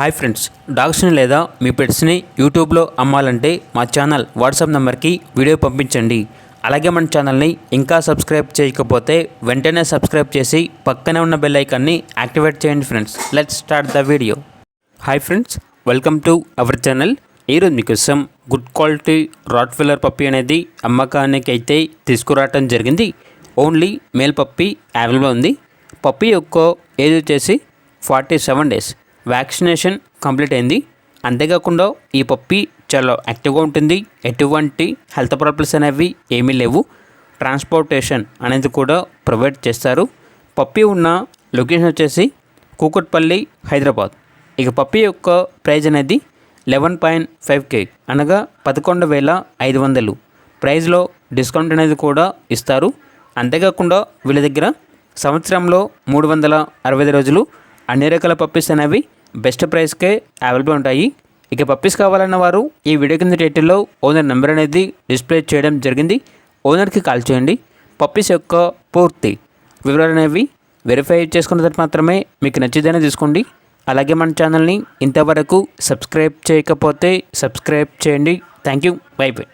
Hi friends, డాగ్స్ని లేదా మీ పెట్స్ని యూట్యూబ్లో అమ్మాలంటే మా ఛానల్ వాట్సాప్ నెంబర్కి వీడియో పంపించండి. అలాగే మన ఛానల్ని ఇంకా సబ్స్క్రైబ్ చేయకపోతే వెంటనే సబ్స్క్రైబ్ చేసి పక్కనే ఉన్న బెల్ ఐకాన్ని యాక్టివేట్ చేయండి friends. Let's start the video. Hi friends, welcome to our channel. ఈరోజు మీకోసం గుడ్ క్వాలిటీ రాట్వీలర్ పప్పీ అనేది అమ్మకానికి అయితే తీసుకురావటం జరిగింది. ఓన్లీ మేల్ పప్పీ అవైలబుల్ ఉంది. పప్పీ యొక్క ఏజ్ వచ్చేసి 47 days. వ్యాక్సినేషన్ కంప్లీట్ అయింది. అంతేకాకుండా ఈ పప్పీ చాలా యాక్టివ్గా ఉంటుంది. ఎటువంటి హెల్త్ ప్రాబ్లమ్స్ అనేవి ఏమీ లేవు. ట్రాన్స్పోర్టేషన్ అనేది కూడా ప్రొవైడ్ చేస్తారు. పప్పీ ఉన్న లొకేషన్ వచ్చేసి కూకట్పల్లి, హైదరాబాద్. ఇక పప్పీ యొక్క ప్రైజ్ అనేది 11.5K అనగా 11,500. ప్రైజ్లో డిస్కౌంట్ అనేది కూడా ఇస్తారు. అంతేకాకుండా వీళ్ళ దగ్గర సంవత్సరంలో 365 రోజులు అన్ని రకాల పప్పీస్ అనేవి బెస్ట్ ప్రైస్కే అవైలబుల్ ఉంటాయి. ఇక పప్పీస్ కావాలన్న వారు ఈ వీడియో కింద టైటిల్లో ఓనర్ నెంబర్ అనేది డిస్ప్లే చేయడం జరిగింది. ఓనర్కి కాల్ చేయండి. పప్పీస్ యొక్క పూర్తి వివరాలు అనేవి వెరిఫై చేసుకున్న తర్వాత మాత్రమే మీకు నచ్చితేనే తీసుకోండి. అలాగే మన ఛానల్ని ఇంతవరకు సబ్స్క్రైబ్ చేయకపోతే సబ్స్క్రైబ్ చేయండి. Thank you. By by.